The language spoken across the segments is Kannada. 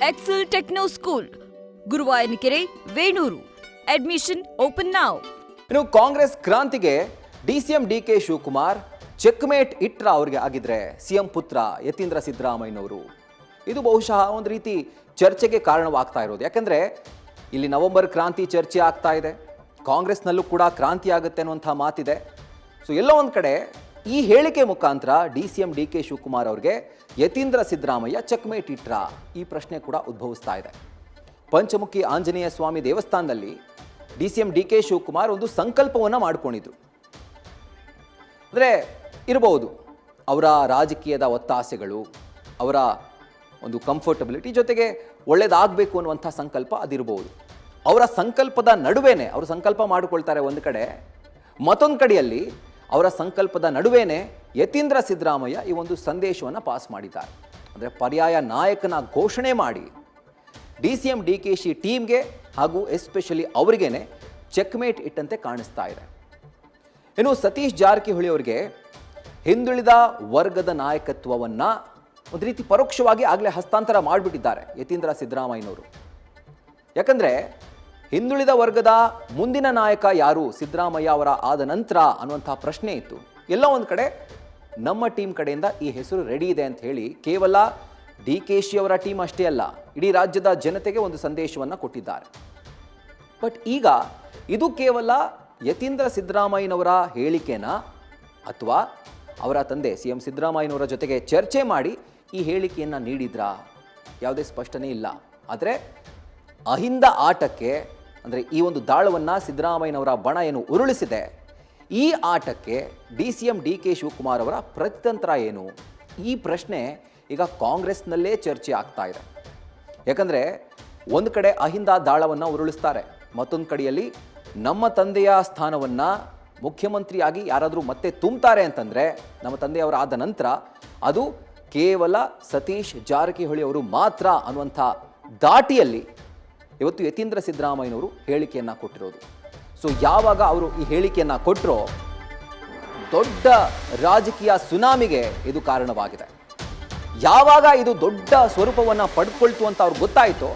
Excel techno school, Guruvayanakere, Venur. Admission open now. ಇನ್ನು ಕಾಂಗ್ರೆಸ್ ಕ್ರಾಂತಿಗೆ ಡಿಸಿಎಂ ಡಿಕೆ ಶಿವಕುಮಾರ್ ಚೆಕ್ಮೇಟ್ ಇಟ್ರ ಅವ್ರಿಗೆ ಆಗಿದ್ರೆ ಸಿಎಂ ಪುತ್ರ ಯತೀಂದ್ರ ಸಿದ್ದರಾಮಯ್ಯನವರು. ಇದು ಬಹುಶಃ ಒಂದು ರೀತಿ ಚರ್ಚೆಗೆ ಕಾರಣವಾಗ್ತಾ ಇರೋದು. ಯಾಕಂದ್ರೆ ಇಲ್ಲಿ ನವೆಂಬರ್ ಕ್ರಾಂತಿ ಚರ್ಚೆ ಆಗ್ತಾ ಇದೆ, ಕಾಂಗ್ರೆಸ್ನಲ್ಲೂ ಕೂಡ ಕ್ರಾಂತಿ ಆಗುತ್ತೆ ಅನ್ನುವಂಥ ಮಾತಿದೆ. ಸೊ ಎಲ್ಲೋ ಒಂದು ಕಡೆ ಈ ಹೇಳಿಕೆ ಮುಖಾಂತರ ಡಿಸಿಎಂ ಡಿಕೆ ಶಿವಕುಮಾರ್ ಅವ್ರಿಗೆ ಯತೀಂದ್ರ ಸಿದ್ದರಾಮಯ್ಯ ಚೆಕ್ಮೇಟ್ ಇಟ್ರ, ಈ ಪ್ರಶ್ನೆ ಕೂಡ ಉದ್ಭವಿಸ್ತಾ ಇದೆ. ಪಂಚಮುಖಿ ಆಂಜನೇಯ ಸ್ವಾಮಿ ದೇವಸ್ಥಾನದಲ್ಲಿ ಡಿಸಿಎಂ ಡಿಕೆ ಶಿವಕುಮಾರ್ ಒಂದು ಸಂಕಲ್ಪವನ್ನು ಮಾಡಿಕೊಂಡಿದ್ರು. ಅಂದರೆ ಇರಬಹುದು ಅವರ ರಾಜಕೀಯದ ಒತ್ತಾಸೆಗಳು, ಅವರ ಒಂದು ಕಂಫರ್ಟಬಿಲಿಟಿ ಜೊತೆಗೆ ಒಳ್ಳೇದಾಗಬೇಕು ಅನ್ನುವಂಥ ಸಂಕಲ್ಪ ಅದಿರಬಹುದು. ಅವರ ಸಂಕಲ್ಪದ ನಡುವೆನೇ ಅವರು ಸಂಕಲ್ಪ ಮಾಡಿಕೊಳ್ತಾರೆ ಒಂದು ಕಡೆ, ಮತ್ತೊಂದು ಕಡೆಯಲ್ಲಿ ಅವರ ಸಂಕಲ್ಪದ ನಡುವೆನೇ ಯತೀಂದ್ರ ಸಿದ್ದರಾಮಯ್ಯ ಈ ಒಂದು ಸಂದೇಶವನ್ನು ಪಾಸ್ ಮಾಡಿದ್ದಾರೆ. ಅಂದರೆ ಪರ್ಯಾಯ ನಾಯಕನ ಘೋಷಣೆ ಮಾಡಿ ಡಿಸಿಎಂ ಡಿಕೆಶಿ ಟೀಮ್ಗೆ ಹಾಗೂ ಎಸ್ಪೆಷಲಿ ಅವರಿಗೇನೆ ಚೆಕ್ಮೇಟ್ ಇಟ್ಟಂತೆ ಕಾಣಿಸ್ತಾ ಇದೆ. ಇನ್ನು ಸತೀಶ್ ಜಾರಕಿಹೊಳಿ ಅವರಿಗೆ ಹಿಂದುಳಿದ ವರ್ಗದ ನಾಯಕತ್ವವನ್ನು ಒಂದು ರೀತಿ ಪರೋಕ್ಷವಾಗಿ ಆಗಲೇ ಹಸ್ತಾಂತರ ಮಾಡಿಬಿಟ್ಟಿದ್ದಾರೆ ಯತೀಂದ್ರ ಸಿದ್ದರಾಮಯ್ಯನವರು. ಯಾಕಂದರೆ ಹಿಂದುಳಿದ ವರ್ಗದ ಮುಂದಿನ ನಾಯಕ ಯಾರು ಸಿದ್ದರಾಮಯ್ಯ ಅವರ ಆದ ನಂತರ ಅನ್ನುವಂಥ ಪ್ರಶ್ನೆ ಇತ್ತು. ಎಲ್ಲ ಒಂದು ಕಡೆ ನಮ್ಮ ಟೀಮ್ ಕಡೆಯಿಂದ ಈ ಹೆಸರು ರೆಡಿ ಇದೆ ಅಂತ ಹೇಳಿ ಕೇವಲ ಡಿ ಕೆ ಶಿ ಅವರ ಟೀಮ್ ಅಷ್ಟೇ ಅಲ್ಲ, ಇಡೀ ರಾಜ್ಯದ ಜನತೆಗೆ ಒಂದು ಸಂದೇಶವನ್ನು ಕೊಟ್ಟಿದ್ದಾರೆ. ಬಟ್ ಈಗ ಇದು ಕೇವಲ ಯತೀಂದ್ರ ಸಿದ್ದರಾಮಯ್ಯನವರ ಹೇಳಿಕೆನಾ ಅಥವಾ ಅವರ ತಂದೆ ಸಿ ಎಂ ಸಿದ್ದರಾಮಯ್ಯನವರ ಜೊತೆಗೆ ಚರ್ಚೆ ಮಾಡಿ ಈ ಹೇಳಿಕೆಯನ್ನು ನೀಡಿದ್ರಾ? ಯಾವುದೇ ಸ್ಪಷ್ಟನೆ ಇಲ್ಲ. ಆದರೆ ಅಹಿಂದ ಆಟಕ್ಕೆ, ಅಂದರೆ ಈ ಒಂದು ದಾಳವನ್ನು ಸಿದ್ದರಾಮಯ್ಯನವರ ಬಣ ಏನು ಉರುಳಿಸಿದೆ, ಈ ಆಟಕ್ಕೆ D C M D K Shivakumar ಅವರ ಪ್ರತಿತಂತ್ರ ಏನು? ಈ ಪ್ರಶ್ನೆ ಈಗ ಕಾಂಗ್ರೆಸ್ನಲ್ಲೇ ಚರ್ಚೆ ಆಗ್ತಾ ಇದೆ. ಯಾಕಂದರೆ ಒಂದು ಕಡೆ ಅಹಿಂದ ದಾಳವನ್ನು ಉರುಳಿಸ್ತಾರೆ, ಮತ್ತೊಂದು ಕಡೆಯಲ್ಲಿ ನಮ್ಮ ತಂದೆಯ ಸ್ಥಾನವನ್ನು ಮುಖ್ಯಮಂತ್ರಿಯಾಗಿ ಯಾರಾದರೂ ಮತ್ತೆ ತುಂಬ್ತಾರೆ ಅಂತಂದರೆ ನಮ್ಮ ತಂದೆಯವರ ಆದ ನಂತರ ಅದು ಕೇವಲ ಸತೀಶ್ ಜಾರಕಿಹೊಳಿ ಅವರು ಮಾತ್ರ ಅನ್ನುವಂಥ ದಾಟಿಯಲ್ಲಿ ಇವತ್ತು ಯತೀಂದ್ರ ಸಿದ್ದರಾಮಯ್ಯನವರು ಹೇಳಿಕೆಯನ್ನು ಕೊಟ್ಟಿರೋದು. ಸೊ ಯಾವಾಗ ಅವರು ಈ ಹೇಳಿಕೆಯನ್ನು ಕೊಟ್ಟರೋ ದೊಡ್ಡ ರಾಜಕೀಯ ಸುನಾಮಿಗೆ ಇದು ಕಾರಣವಾಗಿದೆ. ಯಾವಾಗ ಇದು ದೊಡ್ಡ ಸ್ವರೂಪವನ್ನು ಪಡ್ಕೊಳ್ತು ಅಂತ ಅವ್ರಿಗೆ ಗೊತ್ತಾಯಿತೋ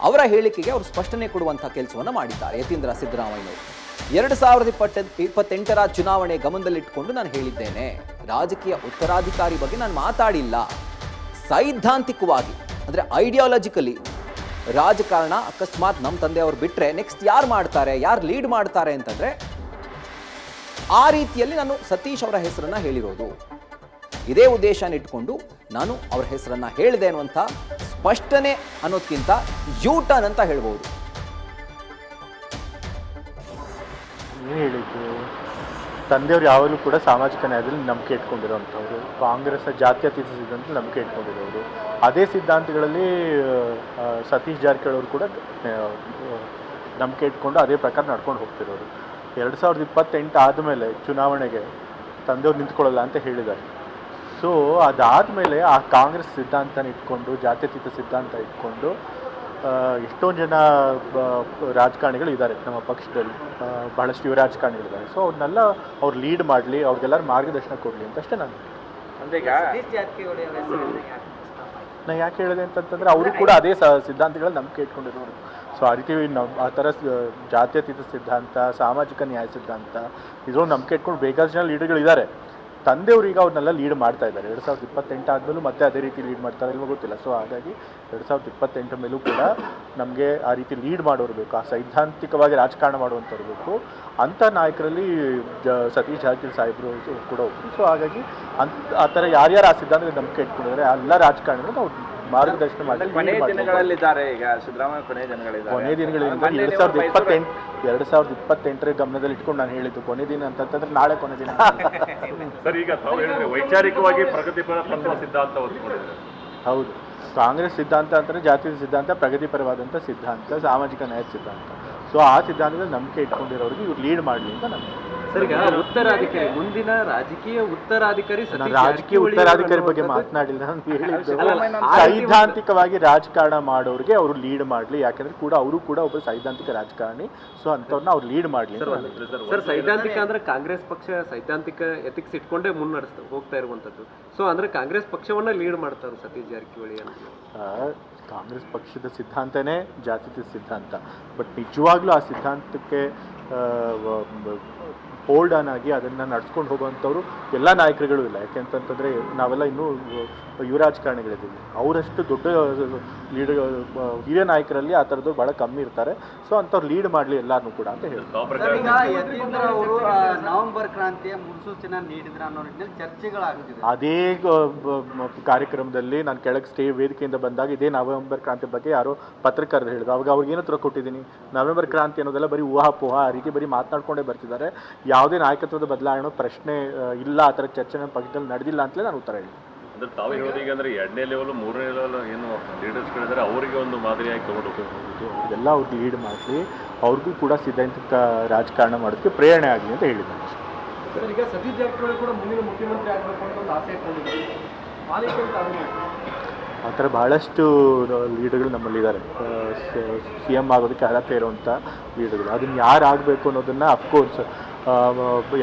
ಅವರ ಹೇಳಿಕೆಗೆ ಅವರು ಸ್ಪಷ್ಟನೆ ಕೊಡುವಂಥ ಕೆಲಸವನ್ನು ಮಾಡಿದ್ದಾರೆ ಯತೀಂದ್ರ ಸಿದ್ದರಾಮಯ್ಯನವರು. 2028ರ ಚುನಾವಣೆ ಗಮನದಲ್ಲಿಟ್ಟುಕೊಂಡು ನಾನು ಹೇಳಿದ್ದೇನೆ, ರಾಜಕೀಯ ಉತ್ತರಾಧಿಕಾರಿ ಬಗ್ಗೆ ನಾನು ಮಾತಾಡಿಲ್ಲ. ಸೈದ್ಧಾಂತಿಕವಾಗಿ ಅಂದರೆ ಐಡಿಯಾಲಜಿಕಲಿ ರಾಜಕಾರಣ ಅಕಸ್ಮಾತ್ ನಮ್ಮ ತಂದೆಯವರು ಬಿಟ್ಟರೆ ನೆಕ್ಸ್ಟ್ ಯಾರು ಮಾಡ್ತಾರೆ, ಯಾರು ಲೀಡ್ ಮಾಡ್ತಾರೆ ಅಂತಂದರೆ ಆ ರೀತಿಯಲ್ಲಿ ನಾನು ಸತೀಶ್ ಅವರ ಹೆಸರನ್ನು ಹೇಳಿರೋದು. ಇದೇ ಉದ್ದೇಶನ ಇಟ್ಕೊಂಡು ನಾನು ಅವರ ಹೆಸರನ್ನು ಹೇಳಿದೆ ಅನ್ನುವಂಥ ಸ್ಪಷ್ಟನೆ ಅನ್ನೋದಕ್ಕಿಂತ ಯೂಟರ್ನ್ ಅಂತ ಹೇಳ್ಬೋದು. ಏನು ಹೇಳಿದ್ದು, ತಂದೆಯವರು ಯಾವಾಗಲೂ ಕೂಡ ಸಾಮಾಜಿಕ ನ್ಯಾಯದಲ್ಲಿ ನಂಬಿಕೆ ಇಟ್ಕೊಂಡಿರೋವಂಥವ್ರು, ಕಾಂಗ್ರೆಸ್ನ ಜಾತ್ಯತೀತ ಸಿದ್ಧಾಂತ ನಂಬಿಕೆ ಇಟ್ಕೊಂಡಿರೋರು. ಅದೇ ಸಿದ್ಧಾಂತಗಳಲ್ಲಿ ಸತೀಶ್ ಜಾರಕಿಹೊಳಿ ಅವರು ಕೂಡ ನಂಬಿಕೆ ಇಟ್ಕೊಂಡು ಅದೇ ಪ್ರಕಾರ ನಡ್ಕೊಂಡು ಹೋಗ್ತಿರೋರು. 2028 ಆದಮೇಲೆ ಚುನಾವಣೆಗೆ ತಂದೆಯವ್ರು ನಿಂತ್ಕೊಳ್ಳಲ್ಲ ಅಂತ ಹೇಳಿದ್ದಾರೆ. ಸೊ ಅದಾದಮೇಲೆ ಆ ಕಾಂಗ್ರೆಸ್ ಸಿದ್ಧಾಂತನ ಇಟ್ಕೊಂಡು, ಜಾತ್ಯತೀತ ಸಿದ್ಧಾಂತ ಇಟ್ಕೊಂಡು ಎಷ್ಟೊಂದು ಜನ ರಾಜಕಾರಣಿಗಳು ಇದ್ದಾರೆ ನಮ್ಮ ಪಕ್ಷದಲ್ಲಿ, ಬಹಳಷ್ಟು ಯುವ ರಾಜಕಾರಣಿಗಳಿದ್ದಾರೆ. ಸೊ ಅವ್ರನ್ನೆಲ್ಲ ಅವ್ರು ಲೀಡ್ ಮಾಡಲಿ, ಅವ್ರಿಗೆಲ್ಲರೂ ಮಾರ್ಗದರ್ಶನ ಕೊಡಲಿ ಅಂತ ಅಷ್ಟೇ ನಾನು ಯಾಕೆ ಹೇಳಿದೆ ಅಂತಂತಂದರೆ ಅವರು ಕೂಡ ಅದೇ ಸಿದ್ಧಾಂತಗಳ ನಂಬಿಕೆ ಇಟ್ಕೊಂಡಿರೋರು. ಸೊ ಆ ರೀತಿ ಆ ಥರ ಜಾತ್ಯತೀತ ಸಿದ್ಧಾಂತ, ಸಾಮಾಜಿಕ ನ್ಯಾಯ ಸಿದ್ಧಾಂತ ಇದ್ರೊಂದು ನಂಬಿಕೆ ಇಟ್ಕೊಂಡು ಬೇಕಾದಷ್ಟು ಜನ ಲೀಡರ್ಗಳಿದ್ದಾರೆ. ತಂದೆಯವರು ಈಗ ಅವ್ರನ್ನೆಲ್ಲ ಲೀಡ್ ಮಾಡ್ತಾ ಇದ್ದಾರೆ. 2028 ಆದಮೇಲೂ ಮತ್ತೆ ಅದೇ ರೀತಿ ಲೀಡ್ ಮಾಡ್ತಾರೆ ಇಲ್ವೋ ಗೊತ್ತಿಲ್ಲ. ಸೊ ಹಾಗಾಗಿ 2028 ಮೇಲೂ ಕೂಡ ನಮಗೆ ಆ ರೀತಿ ಲೀಡ್ ಮಾಡೋರು ಬೇಕು, ಆ ಸೈದ್ಧಾಂತಿಕವಾಗಿ ರಾಜಕಾರಣ ಮಾಡುವಂಥವ್ರು ಬೇಕು. ಅಂಥ ನಾಯಕರಲ್ಲಿ ಸತೀಶ್ ಜಾರಕಿಹೊಳಿ ಸಾಹೇಬರು ಕೂಡ ಒಬ್ಬರು. ಸೊ ಹಾಗಾಗಿ ಆ ಥರ ಯಾರ್ಯಾರು ಆ ಸಿದ್ಧಾಂತಕ್ಕೆ ನಂಬಿಕೆ ಇಟ್ಕೊಂಡಿದ್ದಾರೆ ಎಲ್ಲ ರಾಜಕಾರಣಿಗಳು ನಾವು ಮಾರ್ಗದರ್ಶನ ಮಾಡಿ ಕೊನೆ ದಿನಗಳಲ್ಲಿದ್ದಾರೆ. ಈಗ ಸಿದ್ದರಾಮಯ್ಯ ಕೊನೆ ದಿನಗಳಿದ್ದಾರೆ. ಕೊನೆ ದಿನಗಳಿಂದ 2028 ಗಮನದಲ್ಲಿ ಇಟ್ಕೊಂಡು ನಾನು ಹೇಳಿದ್ದು ಕೊನೆ ದಿನ ಅಂತಂತಂದ್ರೆ ನಾಳೆ ಕೊನೆ ದಿನ. ಸರ್, ಈಗ ತಾವು ಹೇಳಿದ್ರೆ ವೈಚಾರಿಕವಾಗಿ ಪ್ರಗತಿಪರ ತತ್ವ ಸಿದ್ಧಾಂತ ಒತ್ಕೊಂಡಿದ್ದಾರೆ. ಹೌದು, ಕಾಂಗ್ರೆಸ್ ಸಿದ್ಧಾಂತ ಅಂತಂದರೆ ಜಾತ್ಯತೀತ ಸಿದ್ಧಾಂತ, ಪ್ರಗತಿಪರವಾದಂಥ ಸಿದ್ಧಾಂತ, ಸಾಮಾಜಿಕ ನ್ಯಾಯ ಸಿದ್ಧಾಂತ. ಸೊ ಆ ಸಿದ್ಧಾಂತದಲ್ಲಿ ನಂಬಿಕೆ ಇಟ್ಕೊಂಡಿರೋರಿಗೆ ಇವ್ರು ಲೀಡ್ ಮಾಡಲಿ ಅಂತ ನಾನು ಸರ್. ಈಗ ಉತ್ತರಾಧಿಕಾರಿ, ಮುಂದಿನ ರಾಜಕೀಯ ಉತ್ತರಾಧಿಕಾರಿ, ರಾಜಕೀಯ ಉತ್ತರಾಧಿಕಾರಿ ಬಗ್ಗೆ ಮಾತನಾಡಿಲ್ಲ. ನಾನು ಹೇಳಿದ್ದು ಸೈದ್ಧಾಂತಿಕವಾಗಿ ರಾಜಕಾರಣ ಮಾಡೋರಿಗೆ ಅವರು ಲೀಡ್ ಮಾಡಲಿ. ಯಾಕಂದ್ರೆ ಕೂಡ ಅವರು ಕೂಡ ಒಬ್ಬರು ಸೈದ್ಧಾಂತಿಕ ರಾಜಕಾರಣಿ. ಸೊ ಅಂಥವ್ರನ್ನ ಅವ್ರು ಲೀಡ್ ಮಾಡಲಿ ಸರ್. ಸೈದ್ಧಾಂತಿಕ ಅಂದ್ರೆ ಕಾಂಗ್ರೆಸ್ ಪಕ್ಷ ಸೈದ್ಧಾಂತಿಕ ಎಥಿಕ್ಸ್ ಇಟ್ಕೊಂಡೇ ಮುನ್ನಡೆಸ್ತಾ ಹೋಗ್ತಾ ಇರುವಂತದ್ದು. ಸೊ ಅಂದ್ರೆ ಕಾಂಗ್ರೆಸ್ ಪಕ್ಷವನ್ನ ಲೀಡ್ ಮಾಡ್ತಾರೆ ಸತೀಶ್ ಜಾರಕಿಹೊಳಿ ಅಂತ. ಕಾಂಗ್ರೆಸ್ ಪಕ್ಷದ ಸಿದ್ಧಾಂತನೇ ಜಾತ್ಯತೀತ ಸಿದ್ಧಾಂತ. ಬಟ್ ನಿಜವಾಗ್ಲೂ ಆ ಸಿದ್ಧಾಂತಕ್ಕೆ ಹೋಲ್ಡ್ ಆನ್ ಆಗಿ ಅದನ್ನು ನಡ್ಸ್ಕೊಂಡು ಹೋಗುವಂಥವ್ರು ಎಲ್ಲ ನಾಯಕರುಗಳು ಇಲ್ಲ. ಯಾಕೆಂತಂತಂದರೆ ನಾವೆಲ್ಲ ಇನ್ನೂ ಯುವ ರಾಜಕಾರಣಿಗಳಿದ್ದೀವಿ. ಅವರಷ್ಟು ದೊಡ್ಡ ಲೀಡ್ ಹಿರಿಯ ನಾಯಕರಲ್ಲಿ ಆ ಥರದ್ದು ಭಾಳ ಕಮ್ಮಿ ಇರ್ತಾರೆ. ಸೊ ಅಂಥವ್ರು ಲೀಡ್ ಮಾಡಲಿ ಎಲ್ಲರೂ ಕೂಡ ಅಂತ ಹೇಳಿ. ಯತೀಂದ್ರ ಅವರು ನವೆಂಬರ್ ಕ್ರಾಂತಿಯ ಮುನ್ಸೂಚನೆ ನೀಡಿದ್ರು ಅನ್ನೋ ನಿಟ್ಟಿನಲ್ಲಿ ಚರ್ಚೆಗಳಾಗುತ್ತಿದೆ. ಅದೇ ಕಾರ್ಯಕ್ರಮದಲ್ಲಿ ನಾನು ಕೆಳಗೆ ವೇದಿಕೆಯಿಂದ ಬಂದಾಗ ಇದೇ ನವೆಂಬರ್ ಕ್ರಾಂತಿ ಬಗ್ಗೆ ಯಾರೋ ಪತ್ರಕರ್ತರು ಹೇಳಿದ್ರು. ಅವಾಗ ಅವ್ರಿಗೆ ಏನು ಉತ್ತರ ಕೊಟ್ಟಿದ್ದೀನಿ, ನವೆಂಬರ್ ಕ್ರಾಂತಿ ಅನ್ನೋದೆಲ್ಲ ಬರೀ ಊಹಾಪೋಹ ಆ ರೀತಿ ಬರೀ ಮಾತನಾಡ್ಕೊಂಡೇ ಬರ್ತಿದ್ದಾರೆ. ಯಾವುದೇ ನಾಯಕತ್ವದ ಬದಲಾವಣೆ ಪ್ರಶ್ನೆ ಇಲ್ಲ, ಆ ಥರ ಚರ್ಚೆ ನಮ್ಮ ಪಕ್ಷದಲ್ಲಿ ನಡೆದಿಲ್ಲ ಅಂತಲೇ ನಾನು ಉತ್ತರ ಹೇಳಿ. ಅಂದ್ರೆ ತಾವು ಹೇಳೋದೀಗ ಅಂದ್ರೆ 2ನೇ ಲೆವೆಲ್ 3ನೇ ಲೆವೆಲ್ ಏನು ಲೀಡರ್ಸ್ಗಳಿದ್ದಾರೆ ಅವರಿಗೆ ಒಂದು ಮಾದರಿಯಾಗಿ ತಗೊಂಡು ಇದೆಲ್ಲ ಅವ್ರಿಗೆ ಲೀಡ್ ಮಾಡಲಿ, ಅವ್ರಿಗೂ ಕೂಡ ಸಿದ್ಧಾಂತಿಕ ರಾಜಕಾರಣ ಮಾಡೋದಕ್ಕೆ ಪ್ರೇರಣೆ ಆಗಲಿ ಅಂತ ಹೇಳಿದ್ದಾರೆ. ಸರ್, ಈಗ ಸತೀಶ್ ಜಾರಕಿಹೊಳಿ ಕೂಡ ಮುಂದಿನ ಮುಖ್ಯಮಂತ್ರಿ ಆಗಬೇಕು ಅಂತ ಒಂದು ಆಸೆ ಇಟ್ಕೊಂಡಿದ್ದಾರೆ. ಆ ಥರ ಭಾಳಷ್ಟು ಲೀಡರ್ಗಳು ನಮ್ಮಲ್ಲಿದ್ದಾರೆ. CM ಆಗೋದಕ್ಕೆ ಅರ್ಹತೆ ಇರುವಂಥ ಲೀಡರ್ಗಳು. ಅದನ್ನು ಯಾರು ಆಗಬೇಕು ಅನ್ನೋದನ್ನು ಅಫ್ಕೋರ್ಸ್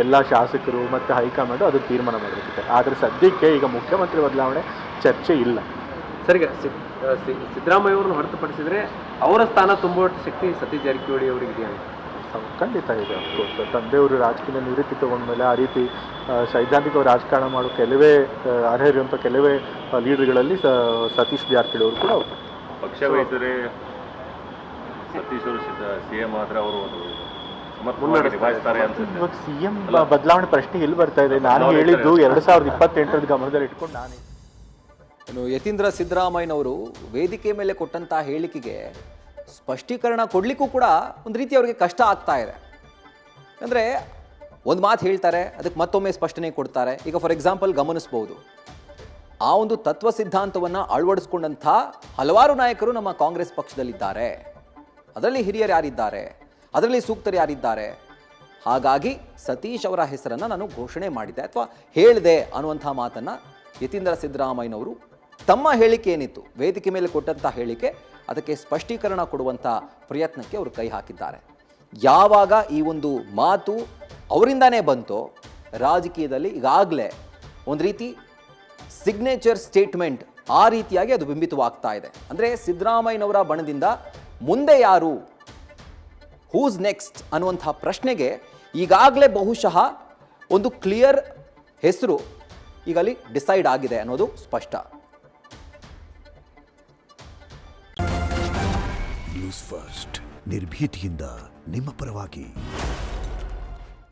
ಎಲ್ಲ ಶಾಸಕರು ಮತ್ತು ಹೈಕಮಾಂಡು ಅದು ತೀರ್ಮಾನ ಮಾಡಬೇಕಿದೆ. ಆದರೆ ಸದ್ಯಕ್ಕೆ ಈಗ ಮುಖ್ಯಮಂತ್ರಿ ಬದಲಾವಣೆ ಚರ್ಚೆ ಇಲ್ಲ. ಸರ್, ಈಗ ಸಿದ್ದರಾಮಯ್ಯ ಅವ್ರನ್ನ ಹೊರತುಪಡಿಸಿದ್ರೆ ಅವರ ಸ್ಥಾನ ತುಂಬುವ ಶಕ್ತಿ ಸತೀಶ್ ಜಾರಕಿಹೊಳಿ ಅವರಿಗೆ ಇದೆಯಾ? ಖಂಡಿತ ಇದೆ. ಅಫ್ಕೋರ್ಸ್ ತಂದೆಯವರು ರಾಜಕೀಯ ನಿವೃತ್ತಿ ತೊಗೊಂಡ್ಮೇಲೆ ಆ ರೀತಿ ಸೈದ್ಧಾಂತಿಕ ರಾಜಕಾರಣ ಮಾಡೋ ಕೆಲವೇ ಅರ್ಹರಿರುವಂಥ ಕೆಲವೇ ಲೀಡರ್ಗಳಲ್ಲಿ ಸತೀಶ್ ಜಾರಕಿಹೊಳಿ ಅವರು ಕೂಡ ಪಕ್ಷ ವಹಿಸಿದ್ರೆ ಸತೀಶ್ ಅವರು CM ಆದ್ರೆ ಅವರು ನಿಭಾಯಿಸ್ತಾರೆ ಅಂತ. ಇವಾಗ CM ಬದಲಾವಣೆ ಪ್ರಶ್ನೆ ಎಲ್ಲಿ ಬರ್ತಾ ಇದೆ? ನಾನು ಹೇಳಿದ್ದು 2028 ಗಮನದಲ್ಲಿ ಇಟ್ಕೊಂಡು ನಾನು ಇನ್ನು ಯತೀಂದ್ರ ಸಿದ್ದರಾಮಯ್ಯನವರು ವೇದಿಕೆ ಮೇಲೆ ಕೊಟ್ಟಂಥ ಹೇಳಿಕೆಗೆ ಸ್ಪಷ್ಟೀಕರಣ ಕೊಡಲಿಕ್ಕೂ ಕೂಡ ಒಂದು ರೀತಿ ಅವರಿಗೆ ಕಷ್ಟ ಆಗ್ತಾ ಇದೆ. ಅಂದರೆ ಒಂದು ಮಾತು ಹೇಳ್ತಾರೆ, ಅದಕ್ಕೆ ಮತ್ತೊಮ್ಮೆ ಸ್ಪಷ್ಟನೆ ಕೊಡ್ತಾರೆ. ಈಗ ಫಾರ್ ಎಕ್ಸಾಂಪಲ್ ಗಮನಿಸ್ಬೋದು, ಆ ಒಂದು ತತ್ವ ಸಿದ್ಧಾಂತವನ್ನು ಅಳವಡಿಸ್ಕೊಂಡಂಥ ಹಲವಾರು ನಾಯಕರು ನಮ್ಮ ಕಾಂಗ್ರೆಸ್ ಪಕ್ಷದಲ್ಲಿದ್ದಾರೆ. ಅದರಲ್ಲಿ ಹಿರಿಯರು ಯಾರಿದ್ದಾರೆ, ಅದರಲ್ಲಿ ಸೂಕ್ತರು ಯಾರಿದ್ದಾರೆ. ಹಾಗಾಗಿ ಸತೀಶ್ ಅವರ ಹೆಸರನ್ನು ನಾನು ಘೋಷಣೆ ಮಾಡಿದೆ ಅಥವಾ ಹೇಳಿದೆ ಅನ್ನುವಂಥ ಮಾತನ್ನು ಯತೀಂದ್ರ ಸಿದ್ದರಾಮಯ್ಯನವರು ತಮ್ಮ ಹೇಳಿಕೆ ಏನಿತ್ತು, ವೇದಿಕೆ ಮೇಲೆ ಕೊಟ್ಟಂಥ ಹೇಳಿಕೆ, ಅದಕ್ಕೆ ಸ್ಪಷ್ಟೀಕರಣ ಕೊಡುವಂಥ ಪ್ರಯತ್ನಕ್ಕೆ ಅವರು ಕೈ ಹಾಕಿದ್ದಾರೆ. ಯಾವಾಗ ಈ ಒಂದು ಮಾತು ಅವರಿಂದಾನೇ ಬಂತೋ, ರಾಜಕೀಯದಲ್ಲಿ ಈಗಾಗಲೇ ಒಂದು ರೀತಿ ಸಿಗ್ನೇಚರ್ ಸ್ಟೇಟ್ಮೆಂಟ್ ಆ ರೀತಿಯಾಗಿ ಅದು ಬಿಂಬಿತವಾಗ್ತಾ ಇದೆ. ಅಂದರೆ ಸಿದ್ದರಾಮಯ್ಯನವರ ಬಣದಿಂದ ಮುಂದೆ ಯಾರು, ಹೂಸ್ ನೆಕ್ಸ್ಟ್ ಅನ್ನುವಂಥ ಪ್ರಶ್ನೆಗೆ ಈಗಾಗಲೇ ಬಹುಶಃ ಒಂದು ಕ್ಲಿಯರ್ ಹೆಸರು ಈಗ ಅಲ್ಲಿ ಡಿಸೈಡ್ ಆಗಿದೆ ಅನ್ನೋದು ಸ್ಪಷ್ಟ. ನ್ಯೂಸ್ ಫಸ್ಟ್ ನಿರ್ಭೀತಿಯಿಂದ ನಿಮ್ಮ ಪರವಾಗಿ.